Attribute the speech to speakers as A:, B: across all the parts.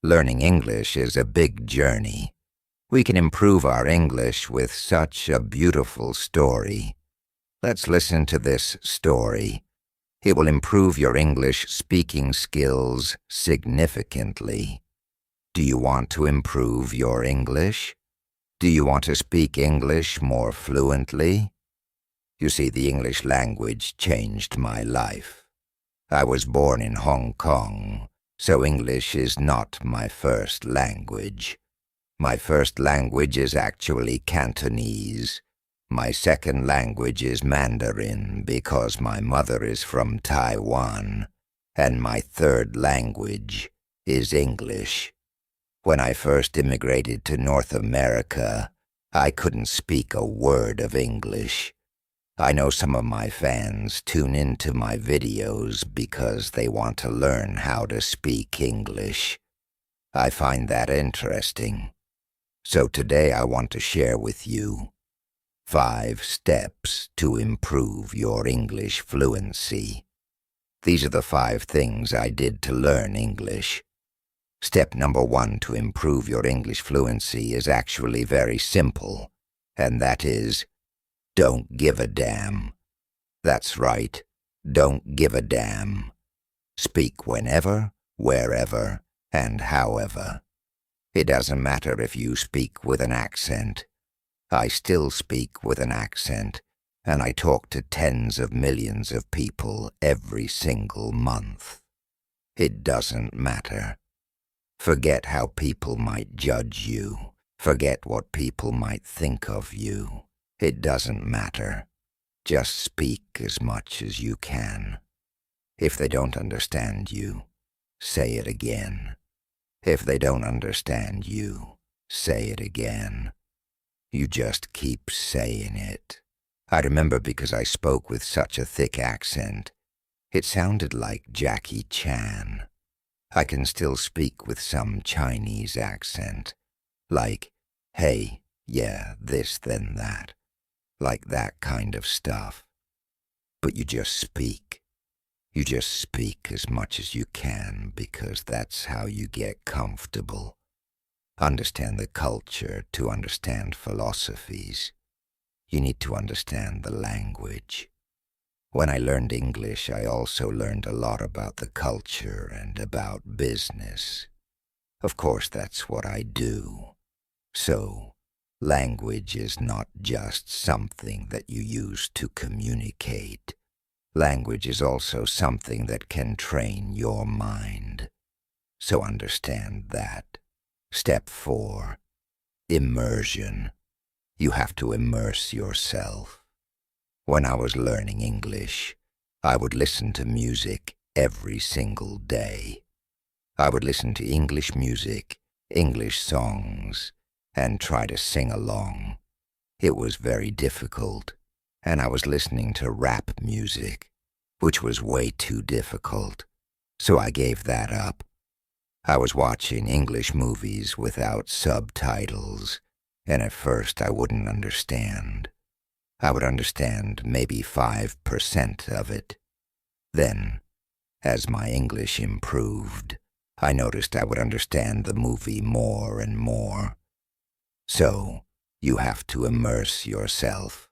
A: Learning English is a big journey. We can improve our English with such a beautiful story. Let's listen to this story. It will improve your English speaking skills significantly. Do you want to improve your English? Do you want to speak English more fluently? You see, the English language changed my life. I was born in Hong Kong, so English is not my first language. My first language is actually Cantonese. My second language is Mandarin because my mother is from Taiwan, and my third language is English. When I first immigrated to North America, I couldn't speak a word of English. I know some of my fans tune into my videos because they want to learn how to speak English. I find that interesting. So today I want to share with you 5 steps to improve your English fluency. These are the 5 things I did to learn English. Step number 1 to improve your English fluency is actually very simple, and that is, don't give a damn. That's right, don't give a damn. Speak whenever, wherever, and however. It doesn't matter if you speak with an accent. I still speak with an accent, and I talk to tens of millions of people every single month. It doesn't matter. Forget how people might judge you. Forget what people might think of you. It doesn't matter. Just speak as much as you can. If they don't understand you, say it again. If they don't understand you, say it again. You just keep saying it. I remember because I spoke with such a thick accent. It sounded like Jackie Chan. I can still speak with some Chinese accent, like, hey, yeah, this, then that. Like that kind of stuff. But you just speak. You just speak as much as you can because that's how you get comfortable. Understand the culture to understand philosophies. You need to understand the language. When I learned English, I also learned a lot about the culture and about business. Of course, that's what I do. So, language is not just something that you use to communicate. Language is also something that can train your mind. So understand that. Step 4. Immersion. You have to immerse yourself. When I was learning English, I would listen to music every single day. I would listen to English music, English songs, and try to sing along. It was very difficult, and I was listening to rap music, which was way too difficult, so I gave that up. I was watching English movies without subtitles, and at first I wouldn't understand. I would understand maybe 5% of it. Then, as my English improved, I noticed I would understand the movie more and more. So, you have to immerse yourself.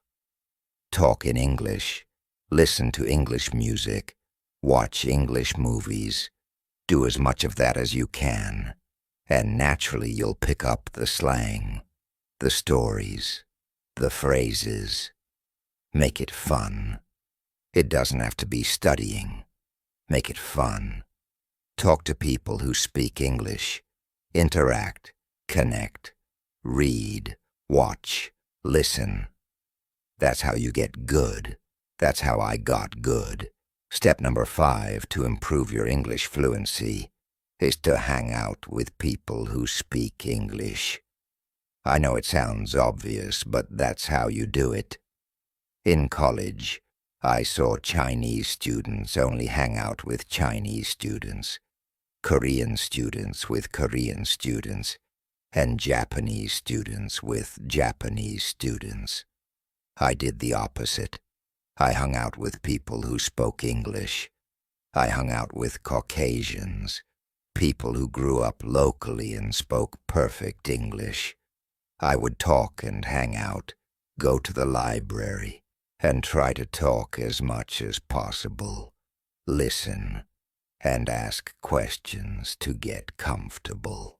A: Talk in English, listen to English music, watch English movies. Do as much of that as you can, and naturally you'll pick up the slang, the stories, the phrases. Make it fun. It doesn't have to be studying. Make it fun. Talk to people who speak English. Interact, connect. Read, watch, listen. That's how you get good. That's how I got good. Step number 5 to improve your English fluency is to hang out with people who speak English. I know it sounds obvious, but that's how you do it. In college, I saw Chinese students only hang out with Chinese students, Korean students with Korean students, and Japanese students with Japanese students. I did the opposite. I hung out with people who spoke English. I hung out with Caucasians, people who grew up locally and spoke perfect English. I would talk and hang out, go to the library, and try to talk as much as possible, listen, and ask questions to get comfortable.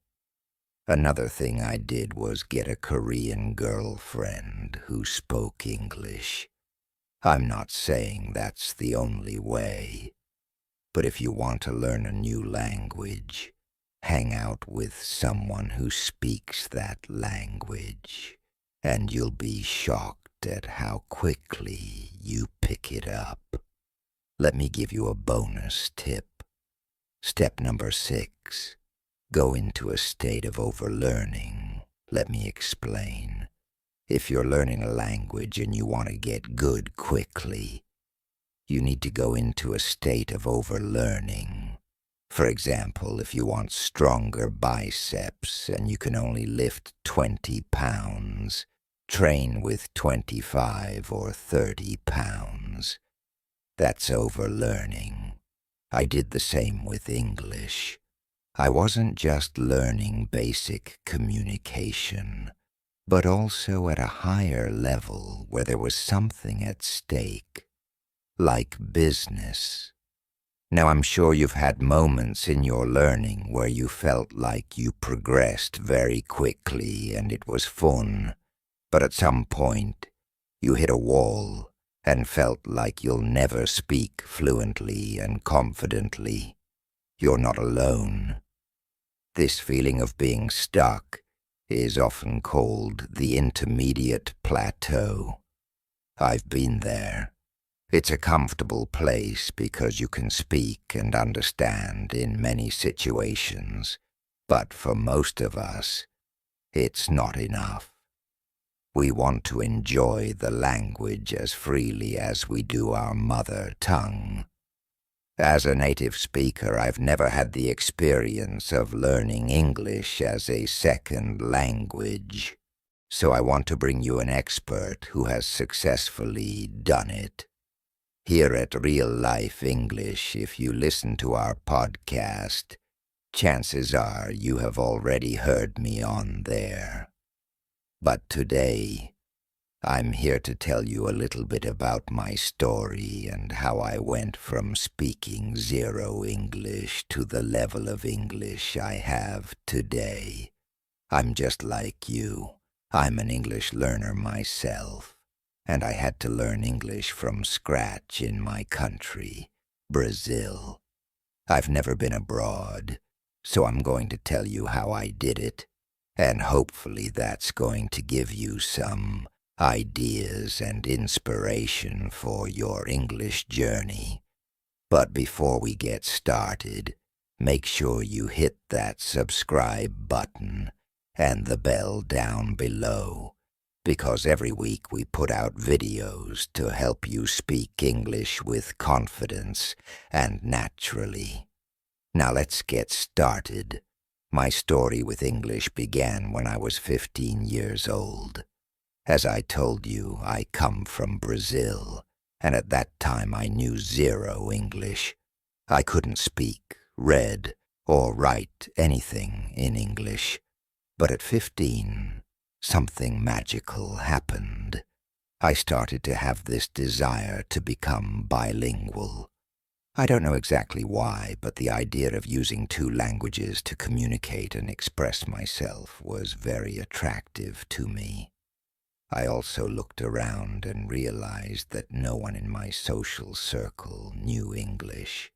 A: Another thing I did was get a Korean girlfriend who spoke English. I'm not saying that's the only way, but if you want to learn a new language, hang out with someone who speaks that language, and you'll be shocked at how quickly you pick it up. Let me give you a bonus tip. Step number 6. Go into a state of overlearning. Let me explain. If you're learning a language and you want to get good quickly, you need to go into a state of overlearning. For example, if you want stronger biceps and you can only lift 20 pounds, train with 25 or 30 pounds. That's overlearning. I did the same with English. I wasn't just learning basic communication, but also at a higher level where there was something at stake, like business. Now, I'm sure you've had moments in your learning where you felt like you progressed very quickly and it was fun, but at some point you hit a wall and felt like you'll never speak fluently and confidently. You're not alone. This feeling of being stuck is often called the intermediate plateau. I've been there. It's a comfortable place because you can speak and understand in many situations, but for most of us, it's not enough. We want to enjoy the language as freely as we do our mother tongue. As a native speaker, I've never had the experience of learning English as a second language, so I want to bring you an expert who has successfully done it. Here at Real Life English, if you listen to our podcast, chances are you have already heard me on there. But today, I'm here to tell you a little bit about my story and how I went from speaking zero English to the level of English I have today. I'm just like you. I'm an English learner myself, and I had to learn English from scratch in my country, Brazil. I've never been abroad, so I'm going to tell you how I did it. And hopefully that's going to give you some ideas and inspiration for your English journey. But before we get started, make sure you hit that subscribe button and the bell down below, because every week we put out videos to help you speak English with confidence and naturally. Now let's get started. My story with English began when I was 15 years old. As I told you, I come from Brazil, and at that time I knew zero English. I couldn't speak, read, or write anything in English. But at 15, something magical happened. I started to have this desire to become bilingual. I don't know exactly why, but the idea of using 2 languages to communicate and express myself was very attractive to me. I also looked around and realized that no one in my social circle knew English.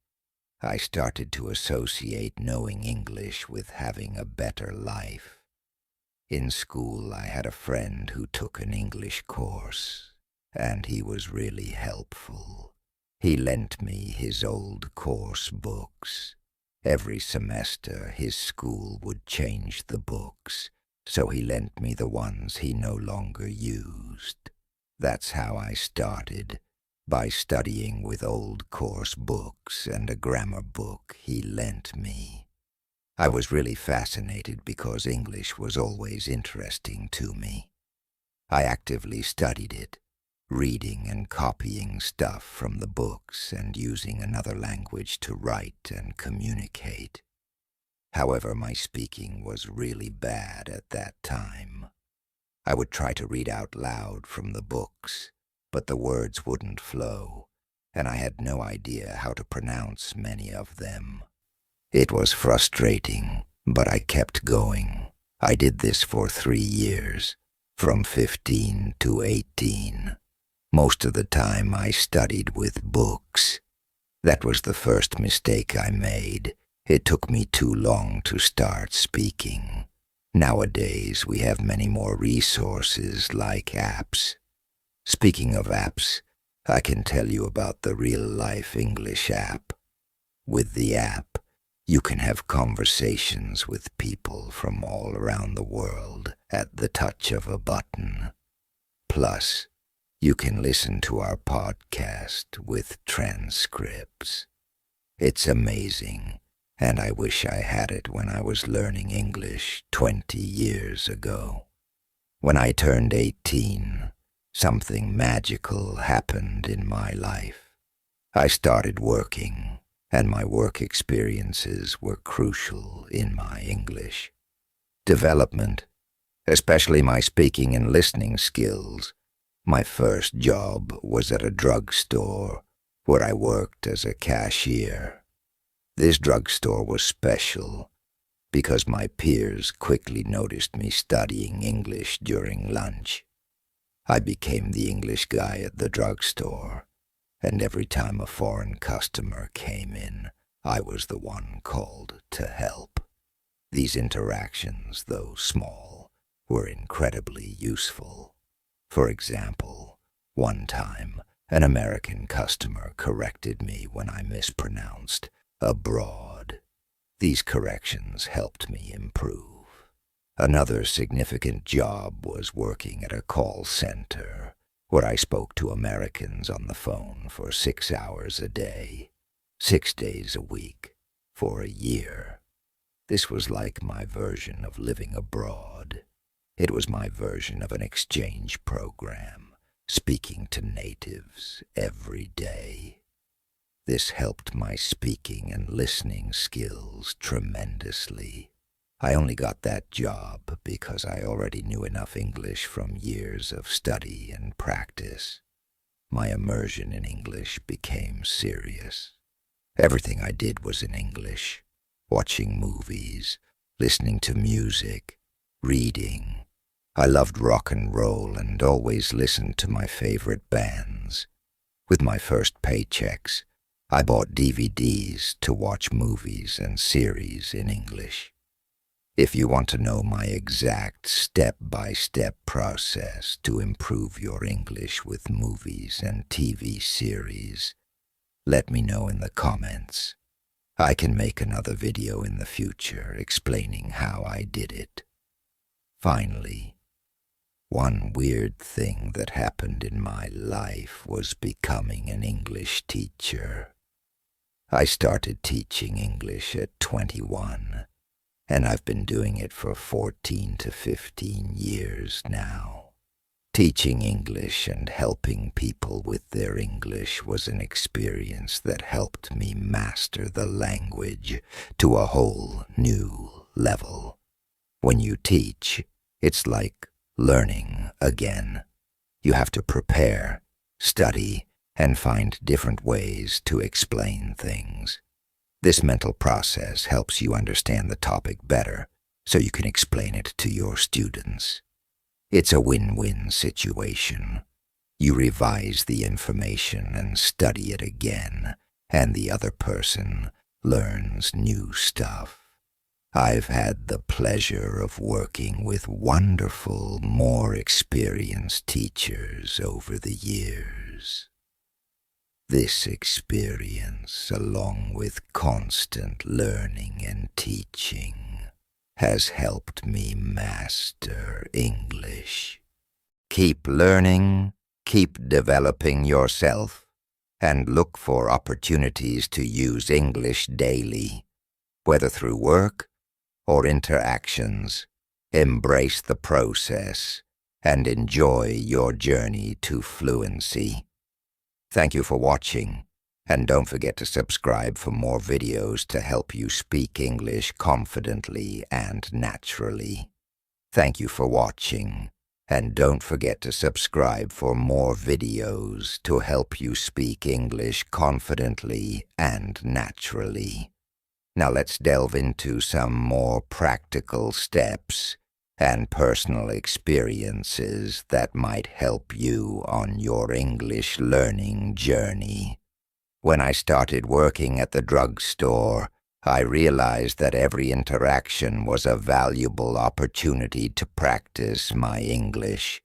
A: I started to associate knowing English with having a better life. In school, I had a friend who took an English course, and he was really helpful. He lent me his old course books. Every semester, his school would change the books, so he lent me the ones he no longer used. That's how I started, by studying with old course books and a grammar book he lent me. I was really fascinated because English was always interesting to me. I actively studied it, reading and copying stuff from the books and using another language to write and communicate. However, my speaking was really bad at that time. I would try to read out loud from the books, but the words wouldn't flow, and I had no idea how to pronounce many of them. It was frustrating, but I kept going. I did this for 3 years, from 15 to 18. Most of the time I studied with books. That was the first mistake I made. It took me too long to start speaking. Nowadays, we have many more resources like apps. Speaking of apps, I can tell you about the real-life English app. With the app, you can have conversations with people from all around the world at the touch of a button. Plus, you can listen to our podcast with transcripts. It's amazing, and I wish I had it when I was learning English 20 years ago. When I turned 18, something magical happened in my life. I started working, and my work experiences were crucial in my English development, especially my speaking and listening skills. My first job was at a drugstore where I worked as a cashier. This drugstore was special because my peers quickly noticed me studying English during lunch. I became the English guy at the drugstore, and every time a foreign customer came in, I was the one called to help. These interactions, though small, were incredibly useful. For example, one time, an American customer corrected me when I mispronounced abroad. These corrections helped me improve. Another significant job was working at a call center, where I spoke to Americans on the phone for 6 hours a day, 6 days a week, for a year. This was like my version of living abroad. It was my version of an exchange program, speaking to natives every day. This helped my speaking and listening skills tremendously. I only got that job because I already knew enough English from years of study and practice. My immersion in English became serious. Everything I did was in English. Watching movies, listening to music, reading. I loved rock and roll and always listened to my favorite bands. With my first paychecks, I bought DVDs to watch movies and series in English. If you want to know my exact step-by-step process to improve your English with movies and TV series, let me know in the comments. I can make another video in the future explaining how I did it. Finally, one weird thing that happened in my life was becoming an English teacher. I started teaching English at 21, and I've been doing it for 14 to 15 years now. Teaching English and helping people with their English was an experience that helped me master the language to a whole new level. When you teach, it's like learning again. You have to prepare, study, and find different ways to explain things. This mental process helps you understand the topic better, so you can explain it to your students. It's a win-win situation. You revise the information and study it again, and the other person learns new stuff. I've had the pleasure of working with wonderful, more experienced teachers over the years. This experience, along with constant learning and teaching, has helped me master English. Keep learning, keep developing yourself, and look for opportunities to use English daily, whether through work or interactions. Embrace the process and enjoy your journey to fluency. Thank you for watching, And don't forget to subscribe for more videos to help you speak English confidently and naturally. Thank you for watching, and don't forget to subscribe for more videos to help you speak English confidently and naturally. Now let's delve into some more practical steps and personal experiences that might help you on your English learning journey. When I started working at the drugstore, I realized that every interaction was a valuable opportunity to practice my English.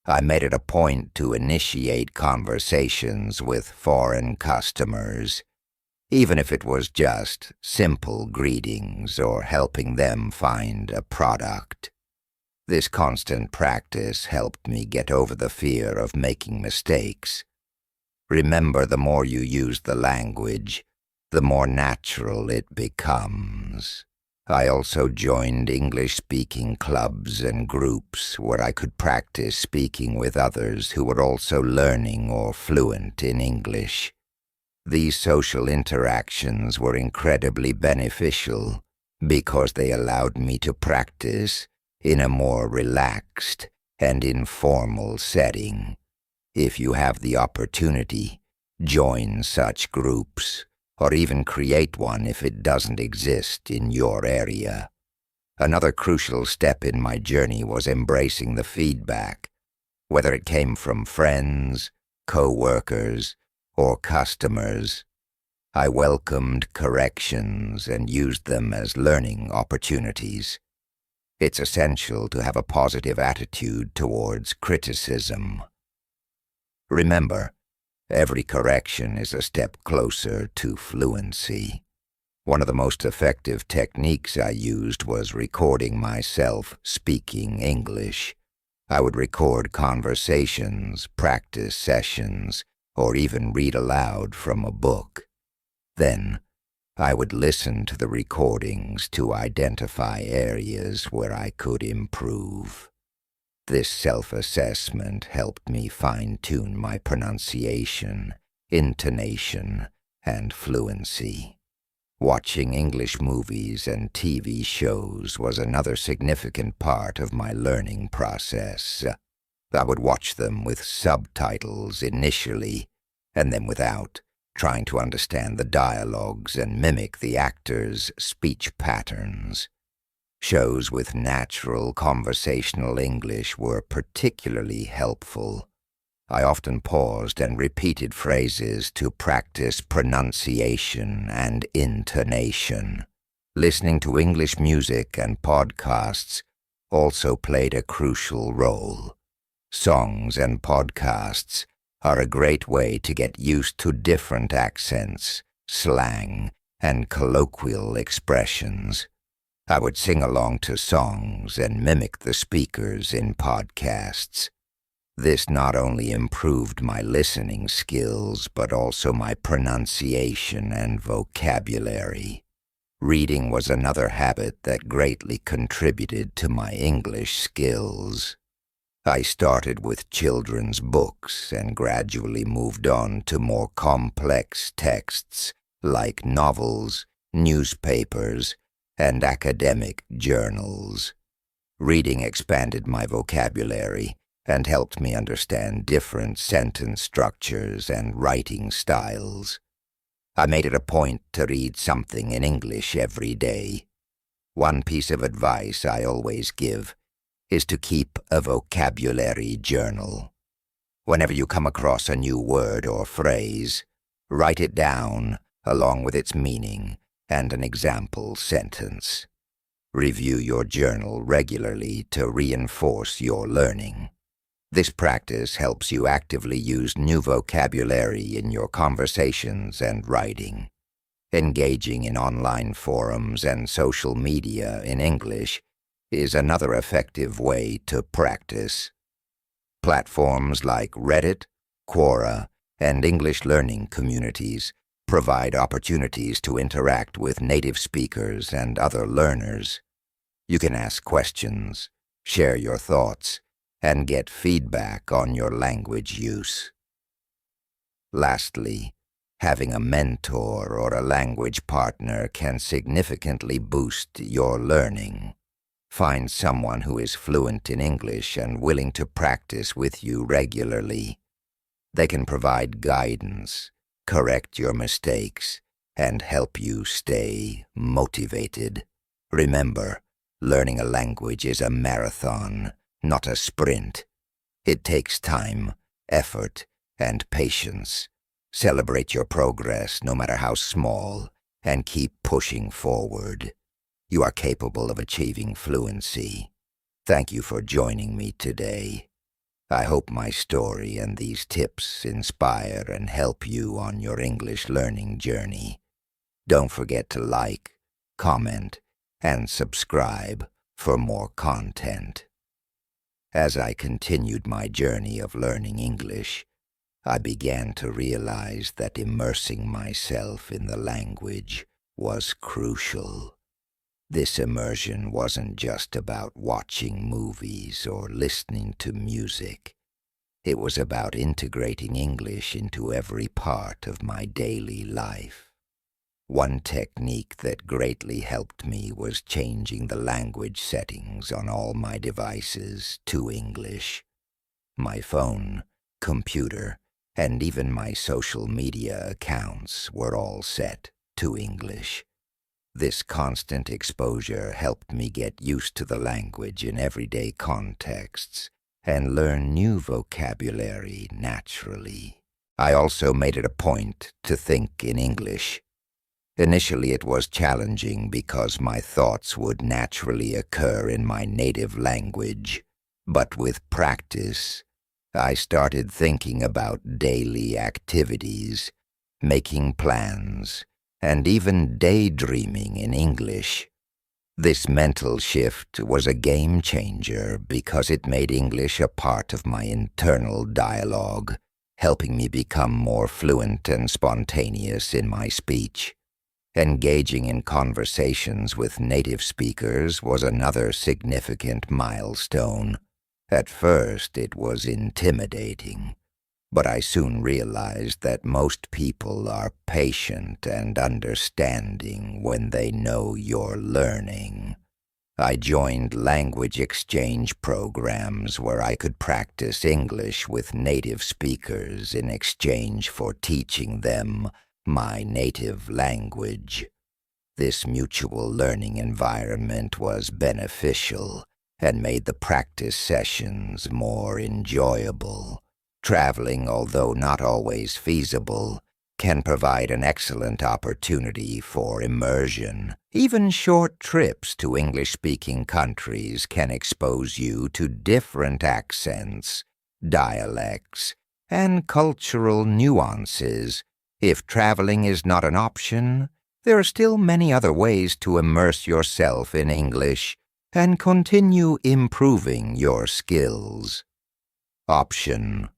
A: I made it a point to initiate conversations with foreign customers, even if it was just simple greetings or helping them find a product. This constant practice helped me get over the fear of making mistakes. Remember, the more you use the language, the more natural it becomes. I also joined English-speaking clubs and groups where I could practice speaking with others who were also learning or fluent in English. These social interactions were incredibly beneficial because they allowed me to practice in a more relaxed and informal setting. If you have the opportunity, join such groups, or even create one if it doesn't exist in your area. Another crucial step in my journey was embracing the feedback, whether it came from friends, co-workers, or customers. I welcomed corrections and used them as learning opportunities. It's essential to have a positive attitude towards criticism. Remember, every correction is a step closer to fluency. One of the most effective techniques I used was recording myself speaking English. I would record conversations, practice sessions, or even read aloud from a book. Then, I would listen to the recordings to identify areas where I could improve. This self-assessment helped me fine-tune my pronunciation, intonation, and fluency. Watching English movies and TV shows was another significant part of my learning process. I would watch them with subtitles initially, and then without, trying to understand the dialogues and mimic the actors' speech patterns. Shows with natural conversational English were particularly helpful. I often paused and repeated phrases to practice pronunciation and intonation. Listening to English music and podcasts also played a crucial role. Songs and podcasts are a great way to get used to different accents, slang, and colloquial expressions. I would sing along to songs and mimic the speakers in podcasts. This not only improved my listening skills, but also my pronunciation and vocabulary. Reading was another habit that greatly contributed to my English skills. I started with children's books and gradually moved on to more complex texts like novels, newspapers, and academic journals. Reading expanded my vocabulary and helped me understand different sentence structures and writing styles. I made it a point to read something in English every day. One piece of advice I always give is to keep a vocabulary journal. Whenever you come across a new word or phrase, write it down along with its meaning and an example sentence. Review your journal regularly to reinforce your learning. This practice helps you actively use new vocabulary in your conversations and writing. Engaging in online forums and social media in English is another effective way to practice. Platforms like Reddit, Quora, and English learning communities provide opportunities to interact with native speakers and other learners. You can ask questions, share your thoughts, and get feedback on your language use. Lastly, Having a mentor or a language partner can significantly boost your learning. Find someone who is fluent in English and willing to practice with you regularly. They can provide guidance, correct your mistakes, and help you stay motivated. Remember, learning a language is a marathon, not a sprint. It takes time, effort, and patience. Celebrate your progress, no matter how small, and keep pushing forward. You are capable of achieving fluency. Thank you for joining me today. I hope my story and these tips inspire and help you on your English learning journey. Don't forget to like, comment, and subscribe for more content. As I continued my journey of learning English, I began to realize that immersing myself in the language was crucial. This immersion wasn't just about watching movies or listening to music. It was about integrating English into every part of my daily life. One technique that greatly helped me was changing the language settings on all my devices to English. My phone, computer, and even my social media accounts were all set to English. This constant exposure helped me get used to the language in everyday contexts and learn new vocabulary naturally. I also made it a point to think in English. Initially, it was challenging because my thoughts would naturally occur in my native language, but with practice, I started thinking about daily activities, making plans, and even daydreaming in English. This mental shift was a game changer because it made English a part of my internal dialogue, helping me become more fluent and spontaneous in my speech. Engaging in conversations with native speakers was another significant milestone. At first, it was intimidating, but I soon realized that most people are patient and understanding when they know you're learning. I joined language exchange programs where I could practice English with native speakers in exchange for teaching them my native language. This mutual learning environment was beneficial and made the practice sessions more enjoyable. Traveling, although not always feasible, can provide an excellent opportunity for immersion. Even short trips to English-speaking countries can expose you to different accents, dialects, and cultural nuances. If traveling is not an option, there are still many other ways to immerse yourself in English and continue improving your skills. Option: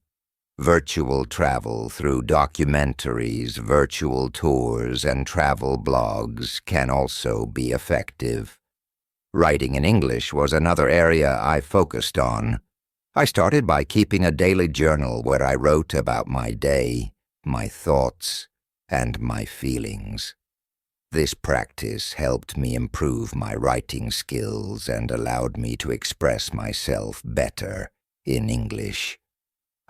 A: virtual travel through documentaries, virtual tours, and travel blogs can also be effective. Writing in English was another area I focused on. I started by keeping a daily journal where I wrote about my day, my thoughts, and my feelings. This practice helped me improve my writing skills and allowed me to express myself better in English.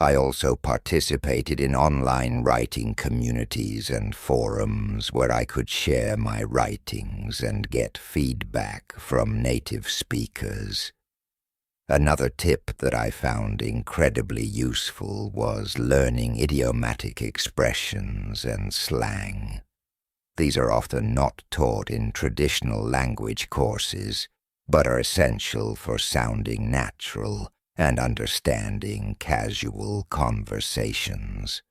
A: I also participated in online writing communities and forums where I could share my writings and get feedback from native speakers. Another tip that I found incredibly useful was learning idiomatic expressions and slang. These are often not taught in traditional language courses, but are essential for sounding natural and understanding casual conversations.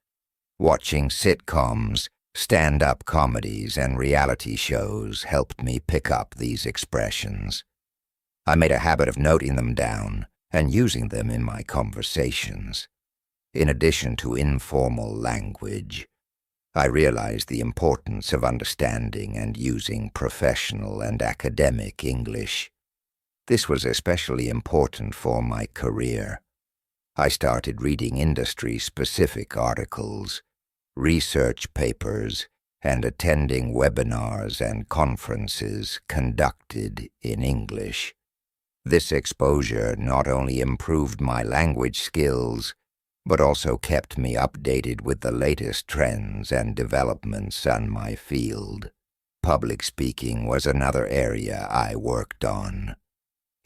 A: Watching sitcoms, stand-up comedies, and reality shows helped me pick up these expressions. I made a habit of noting them down and using them in my conversations. In addition to informal language, I realized the importance of understanding and using professional and academic English. This was especially important for my career. I started reading industry-specific articles, research papers, and attending webinars and conferences conducted in English. This exposure not only improved my language skills, but also kept me updated with the latest trends and developments on my field. Public speaking was another area I worked on.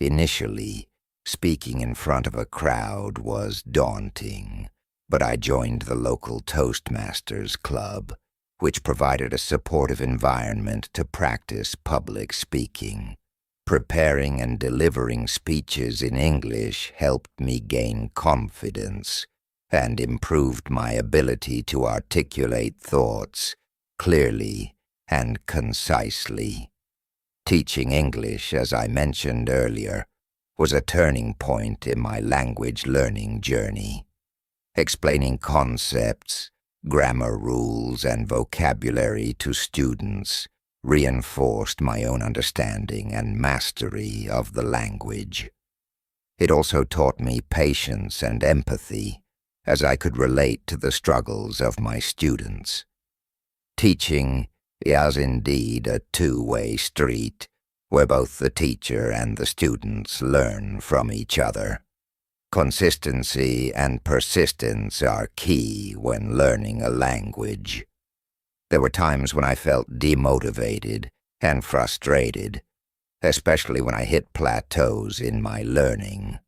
A: Initially, speaking in front of a crowd was daunting, but I joined the local Toastmasters Club, which provided a supportive environment to practice public speaking. Preparing and delivering speeches in English helped me gain confidence and improved my ability to articulate thoughts clearly and concisely. Teaching English, as I mentioned earlier, was a turning point in my language learning journey. Explaining concepts, grammar rules, and vocabulary to students reinforced my own understanding and mastery of the language. It also taught me patience and empathy, as I could relate to the struggles of my students. Teaching is indeed a two-way street, where both the teacher and the students learn from each other. Consistency and persistence are key when learning a language. There were times when I felt demotivated and frustrated, especially when I hit plateaus in my learning.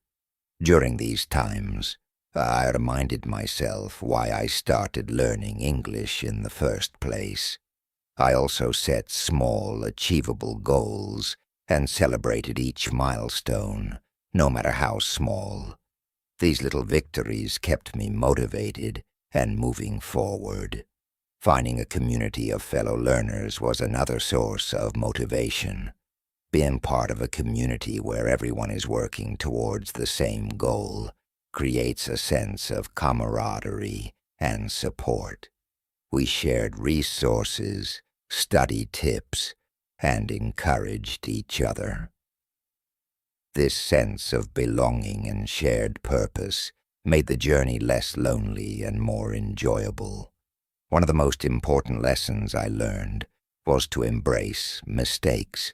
A: During these times, I reminded myself why I started learning English in the first place. I also set small, achievable goals and celebrated each milestone, no matter how small. These little victories kept me motivated and moving forward. Finding a community of fellow learners was another source of motivation. Being part of a community where everyone is working towards the same goal creates a sense of camaraderie and support. We shared resources, study tips, and encouraged each other. This sense of belonging and shared purpose made the journey less lonely and more enjoyable. One of the most important lessons I learned was to embrace mistakes.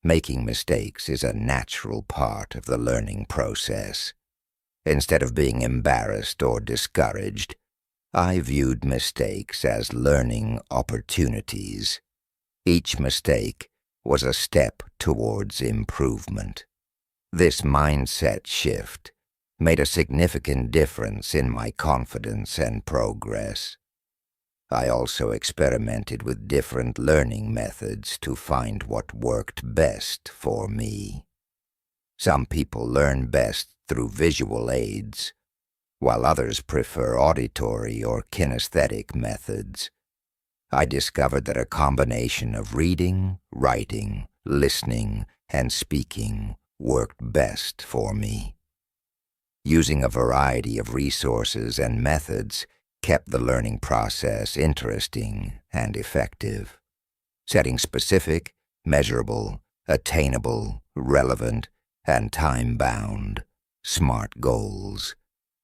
A: Making mistakes is a natural part of the learning process. Instead of being embarrassed or discouraged, I viewed mistakes as learning opportunities. Each mistake was a step towards improvement. This mindset shift made a significant difference in my confidence and progress. I also experimented with different learning methods to find what worked best for me. Some people learn best through visual aids, while others prefer auditory or kinesthetic methods. I discovered that a combination of reading, writing, listening, and speaking worked best for me. Using a variety of resources and methods kept the learning process interesting and effective. Setting specific, measurable, attainable, relevant, and time-bound, SMART goals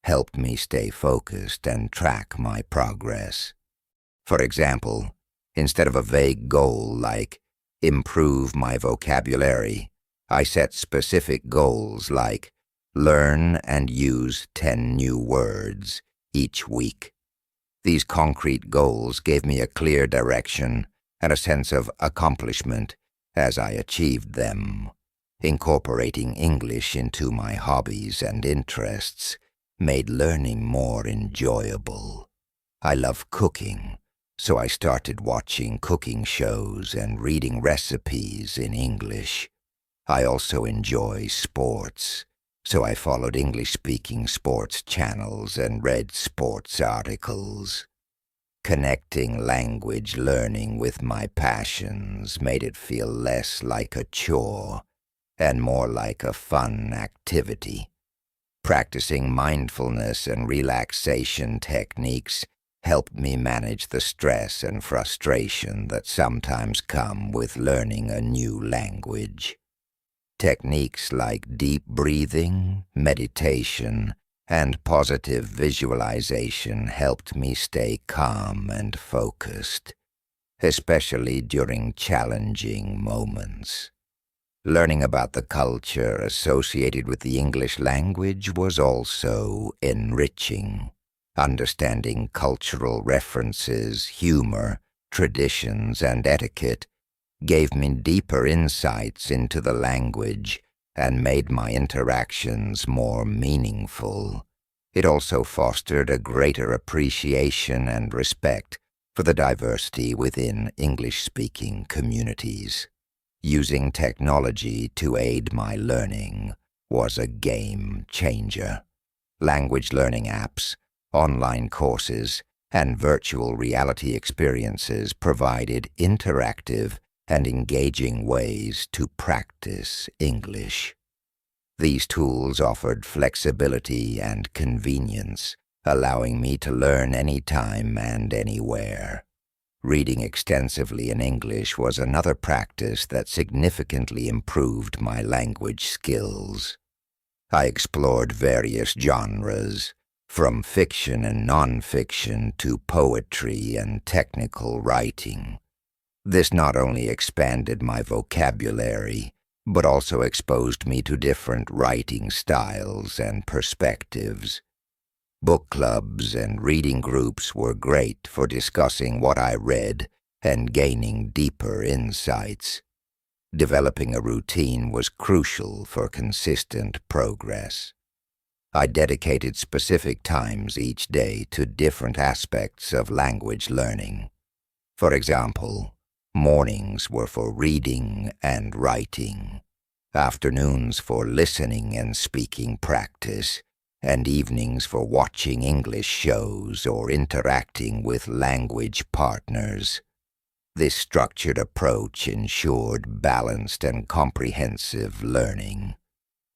A: helped me stay focused and track my progress. For example, instead of a vague goal like improve my vocabulary, I set specific goals like learn and use 10 new words each week. These concrete goals gave me a clear direction and a sense of accomplishment as I achieved them. Incorporating English into my hobbies and interests made learning more enjoyable. I love cooking, so I started watching cooking shows and reading recipes in English. I also enjoy sports, so I followed English-speaking sports channels and read sports articles. Connecting language learning with my passions made it feel less like a chore and more like a fun activity. Practicing mindfulness and relaxation techniques helped me manage the stress and frustration that sometimes come with learning a new language. Techniques like deep breathing, meditation, and positive visualization helped me stay calm and focused, especially during challenging moments. Learning about the culture associated with the English language was also enriching. Understanding cultural references, humor, traditions, and etiquette gave me deeper insights into the language and made my interactions more meaningful. It also fostered a greater appreciation and respect for the diversity within English-speaking communities. Using technology to aid my learning was a game changer. Language learning apps, online courses, and virtual reality experiences provided interactive and engaging ways to practice English. These tools offered flexibility and convenience, allowing me to learn anytime and anywhere. Reading extensively in English was another practice that significantly improved my language skills. I explored various genres, from fiction and nonfiction to poetry and technical writing. This not only expanded my vocabulary, but also exposed me to different writing styles and perspectives. Book clubs and reading groups were great for discussing what I read and gaining deeper insights. Developing a routine was crucial for consistent progress. I dedicated specific times each day to different aspects of language learning. For example, mornings were for reading and writing, afternoons for listening and speaking practice, and evenings for watching English shows or interacting with language partners. This structured approach ensured balanced and comprehensive learning.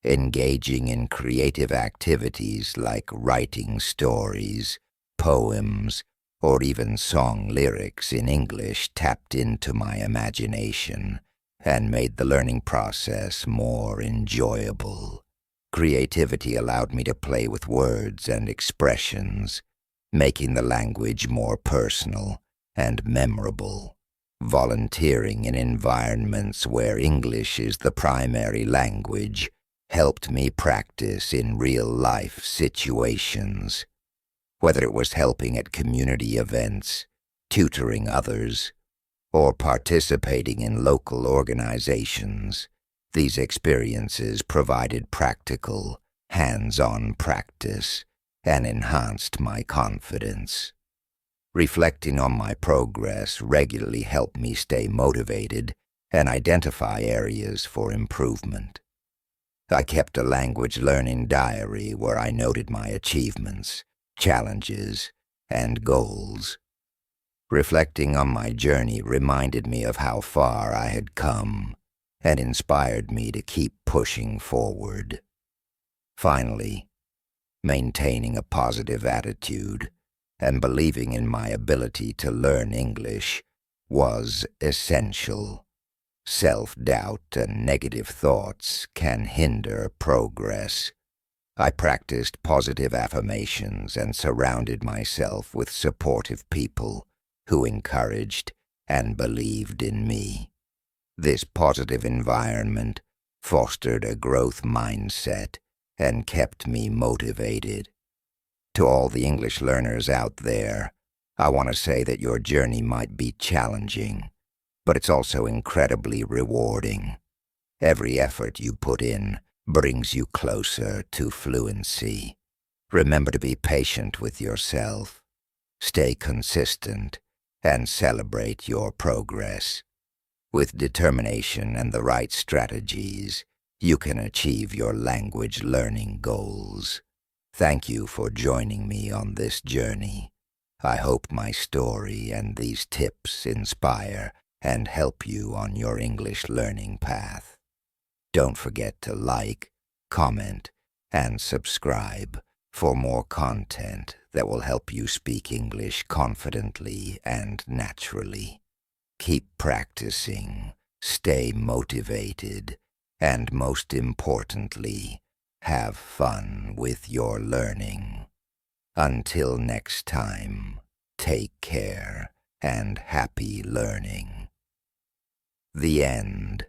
A: Engaging in creative activities like writing stories, poems, or even song lyrics in English tapped into my imagination and made the learning process more enjoyable. Creativity allowed me to play with words and expressions, making the language more personal and memorable. Volunteering in environments where English is the primary language helped me practice in real-life situations. Whether it was helping at community events, tutoring others, or participating in local organizations, these experiences provided practical, hands-on practice and enhanced my confidence. Reflecting on my progress regularly helped me stay motivated and identify areas for improvement. I kept a language learning diary where I noted my achievements, challenges, and goals. Reflecting on my journey reminded me of how far I had come and inspired me to keep pushing forward. Finally, maintaining a positive attitude and believing in my ability to learn English was essential. Self-doubt and negative thoughts can hinder progress. I practiced positive affirmations and surrounded myself with supportive people who encouraged and believed in me. This positive environment fostered a growth mindset and kept me motivated. To all the English learners out there, I want to say that your journey might be challenging, but it's also incredibly rewarding. Every effort you put in brings you closer to fluency. Remember to be patient with yourself, stay consistent, and celebrate your progress. With determination and the right strategies, you can achieve your language learning goals. Thank you for joining me on this journey. I hope my story and these tips inspire and help you on your English learning path. Don't forget to like, comment, and subscribe for more content that will help you speak English confidently and naturally. Keep practicing, stay motivated, and most importantly, Have fun with your learning. Until next time, take care and happy learning. The end.